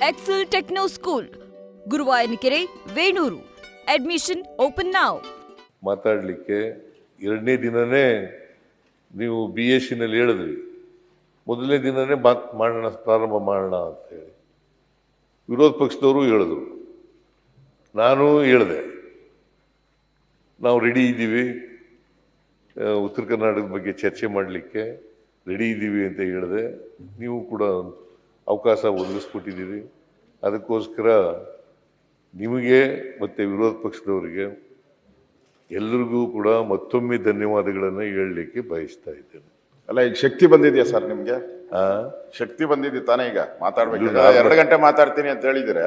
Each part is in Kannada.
Excel Techno School, Guruvayanakere, Venur. Admission open ನಾವ್. ಮಾತಾಡಲಿಕ್ಕೆ ಎರಡನೇ ದಿನನೇ ನೀವು BSc ಹೇಳಿದ್ರಿ, ಮೊದಲನೇ ದಿನನೇ ಮಾಡೋಣ, ಪ್ರಾರಂಭ ಮಾಡೋಣ ಅಂತೇಳಿ ವಿರೋಧ ಪಕ್ಷದವರು ಹೇಳಿದ್ರು. ನಾನು ಹೇಳಿದೆ, ನಾವು ರೆಡಿ ಇದ್ದೀವಿ, ಉತ್ತರ ಕರ್ನಾಟಕದ ಬಗ್ಗೆ ಚರ್ಚೆ ಮಾಡಲಿಕ್ಕೆ ರೆಡಿ ಇದ್ದೀವಿ ಅಂತ ಹೇಳಿದೆ. ನೀವು ಕೂಡ ಅವಕಾಶ ಒದಗಿಸ್ಕೊಟ್ಟಿದ್ದೀರಿ. ಅದಕ್ಕೋಸ್ಕರ ನಿಮಗೆ ಮತ್ತು ವಿರೋಧ ಪಕ್ಷದವರಿಗೆ ಎಲ್ಲರಿಗೂ ಕೂಡ ಮತ್ತೊಮ್ಮೆ ಧನ್ಯವಾದಗಳನ್ನು ಹೇಳಲಿಕ್ಕೆ ಬಯಸ್ತಾ ಇದ್ದೇನೆ. ಅಲ್ಲ, ಈಗ ಶಕ್ತಿ ಬಂದಿದೆಯಾ ಸರ್ ನಿಮ್ಗೆ? ಶಕ್ತಿ ಬಂದಿದೆ ತಾನೇ? ಈಗ ಮಾತಾಡ್ಬೇಕು, 2 ಗಂಟೆ ಮಾತಾಡ್ತೀನಿ ಅಂತ ಹೇಳಿದ್ರೆ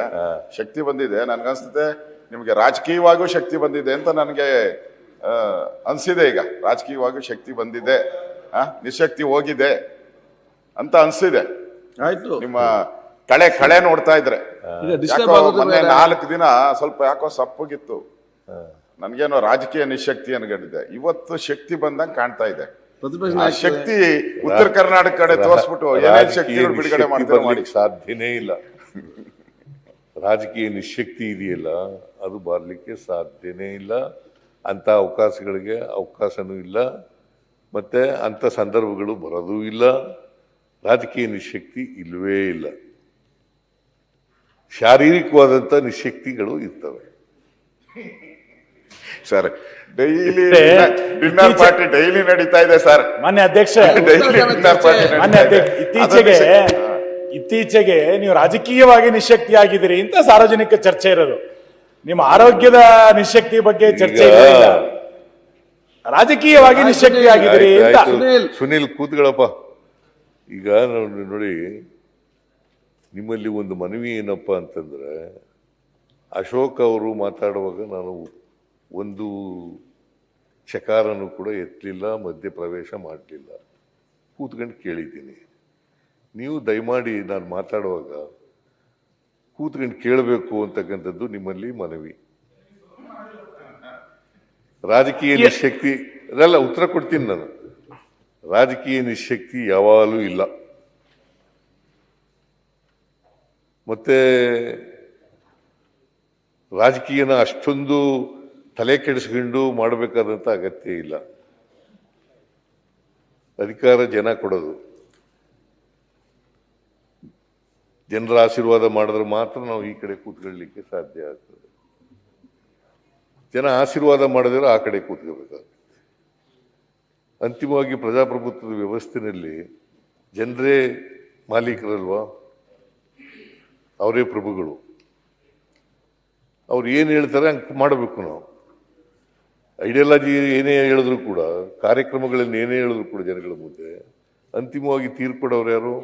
ಶಕ್ತಿ ಬಂದಿದೆ. ನನ್ಗನ್ಸುತ್ತೆ ನಿಮ್ಗೆ ರಾಜಕೀಯವಾಗೂ ಶಕ್ತಿ ಬಂದಿದೆ ಅಂತ ನನಗೆ ಅನ್ಸಿದೆ. ಈಗ ರಾಜಕೀಯವಾಗೂ ಶಕ್ತಿ ಬಂದಿದೆ, ನಿಶಕ್ತಿ ಹೋಗಿದೆ ಅಂತ ಅನ್ಸಿದೆ. ಆಯ್ತು, ನಿಮ್ಮ ಕಳೆ ನೋಡ್ತಾ ಇದ್ರೆ. ಮೊನ್ನೆ 4 ದಿನ ಸ್ವಲ್ಪ ಯಾಕೋ ಸಪ್ಪಗಿತ್ತು, ನನ್ಗೇನೋ ರಾಜಕೀಯ ನಿಶಕ್ತಿ ಅನ್ಕೊಂಡಿದ್ದೆ. ಇವತ್ತು ಶಕ್ತಿ ಬಂದಂಗೆ ಕಾಣ್ತಾ ಇದೆ. ಆ ಶಕ್ತಿ ಉತ್ತರ ಕರ್ನಾಟಕ ಕಡೆ ತೋರಿಸ್ಬಿಟ್ಟು ಏನೇನು ಶಕ್ತಿ ಬಿಡುಗಡೆ ಮಾಡ್ತಾರೆ ಸಾಧ್ಯನೇ ಇಲ್ಲ. ರಾಜಕೀಯ ನಿಶಕ್ತಿ ಇದೆಯಲ್ಲ, ಅದು ಬರಲಿಕ್ಕೆ ಸಾಧ್ಯನೇ ಇಲ್ಲ. ಅಂಥ ಅವಕಾಶಗಳಿಗೆ ಅವಕಾಶನೂ ಇಲ್ಲ, ಮತ್ತೆ ಅಂಥ ಸಂದರ್ಭಗಳು ಬರೋದೂ ಇಲ್ಲ. ರಾಜಕೀಯ ನಿಶಕ್ತಿ ಇಲ್ಲವೇ ಇಲ್ಲ. ಶಾರೀರಿಕವಾದಂಥ ನಿಶಕ್ತಿಗಳು ಇರ್ತವೆ sir. Daily dinner party daily ನಡೀತಾ ಇದೆ ಸರ್. ಮಾನ್ಯ ಅಧ್ಯಕ್ಷ, ಇತ್ತೀಚೆಗೆ ನೀವು ರಾಜಕೀಯವಾಗಿ ನಿಶಕ್ತಿ ಆಗಿದ್ದೀರಿ ಅಂತ ಸಾರ್ವಜನಿಕ ಚರ್ಚೆ ಇರೋದು. ನಿಮ್ಮ ಆರೋಗ್ಯದ ನಿಶಕ್ತಿ ಬಗ್ಗೆ ಚರ್ಚೆ ಇಲ್ಲ, ರಾಜಕೀಯವಾಗಿ ನಿಶಕ್ತಿ ಆಗಿದ್ದೀರಿ ಅಂತ. ಸುನೀಲ್ ಕೂತ್ಗಳಪ್ಪ. ಈಗ ನೋಡಿ, ನಿಮ್ಮಲ್ಲಿ ಒಂದು ಮನವಿ ಏನಪ್ಪ ಅಂತಂದ್ರೆ, ಅಶೋಕ್ ಅವರು ಮಾತಾಡುವಾಗ ನಾನು ಒಂದು ಚಕಾರನು ಕೂಡ ಎತ್ತಲಿಲ್ಲ, ಮಧ್ಯ ಪ್ರವೇಶ ಮಾಡಲಿಲ್ಲ, ಕೂತ್ಕೊಂಡು ಕೇಳಿದ್ದೀನಿ. ನೀವು ದಯಮಾಡಿ ನಾನು ಮಾತಾಡುವಾಗ ಕೂತ್ಕೊಂಡು ಕೇಳಬೇಕು ಅಂತಕ್ಕಂಥದ್ದು ನಿಮ್ಮಲ್ಲಿ ಮನವಿ. ರಾಜಕೀಯ ನಿಶಕ್ತಿ ಅದೆಲ್ಲ ಉತ್ತರ ಕೊಡ್ತೀನಿ ನಾನು. ರಾಜಕೀಯ ನಿಶಕ್ತಿ ಯಾವಾಗಲೂ ಇಲ್ಲ. ಮತ್ತೆ ರಾಜಕೀಯನ ಅಷ್ಟೊಂದು ತಲೆ ಕೆಡಿಸ್ಕೊಂಡು ಮಾಡಬೇಕಾದಂಥ ಅಗತ್ಯ ಇಲ್ಲ. ಅಧಿಕಾರ ಜನ ಕೊಡೋದು, ಜನರ ಆಶೀರ್ವಾದ ಮಾಡಿದ್ರೆ ಮಾತ್ರ ನಾವು ಈ ಕಡೆ ಕೂತ್ಕೊಳ್ಳಲಿಕ್ಕೆ ಸಾಧ್ಯ ಆಗ್ತದೆ. ಜನ ಆಶೀರ್ವಾದ ಮಾಡಿದ್ರೆ ಆ ಕಡೆ ಕೂತ್ಕೋಬೇಕಾಗುತ್ತೆ. ಅಂತಿಮವಾಗಿ ಪ್ರಜಾಪ್ರಭುತ್ವದ ವ್ಯವಸ್ಥೆಯಲ್ಲಿ ಜನರೇ ಮಾಲೀಕರಲ್ವಾ, ಅವರೇ ಪ್ರಭುಗಳು. ಅವ್ರು ಏನು ಹೇಳ್ತಾರೆ ಹಂಗೆ ಮಾಡಬೇಕು. ನಾವು ಐಡಿಯಾಲಜಿ ಏನೇ ಹೇಳಿದ್ರು ಕೂಡ, ಕಾರ್ಯಕ್ರಮಗಳನ್ನು ಏನೇ ಹೇಳಿದ್ರು ಕೂಡ ಜನಗಳ ಮುಂದೆ ಅಂತಿಮವಾಗಿ ತೀರ್ಪು ಕೊಡೋರು ಯಾರು?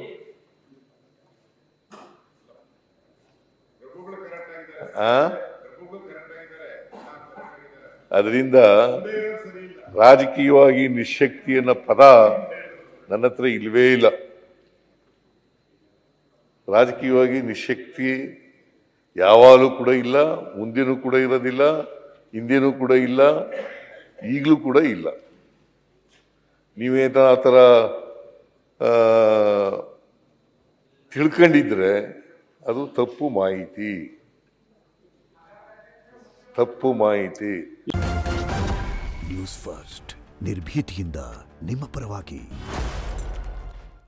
ಅದರಿಂದ ರಾಜಕೀಯವಾಗಿ ನಿಶಕ್ತಿ ಅನ್ನೋ ಪದ ನನ್ನ ಹತ್ರ ಇಲ್ವೇ ಇಲ್ಲ. ರಾಜಕೀಯವಾಗಿ ನಿಶಕ್ತಿ ಯಾವಾಗಲೂ ಕೂಡ ಇಲ್ಲ, ಮುಂದೇನೂ ಕೂಡ ಇರೋದಿಲ್ಲ, ಹಿಂದೇನೂ ಕೂಡ ಇಲ್ಲ, ಈಗಲೂ ಕೂಡ ಇಲ್ಲ. ನೀವೇನ ಆ ಥರ ತಿಳ್ಕೊಂಡಿದ್ರೆ ಅದು ತಪ್ಪು ಮಾಹಿತಿ. ನ್ಯೂಸ್ ಫಸ್ಟ್, ನಿರ್ಭೀತಿಯಿಂದ ನಿಮ್ಮ ಪರವಾಗಿ.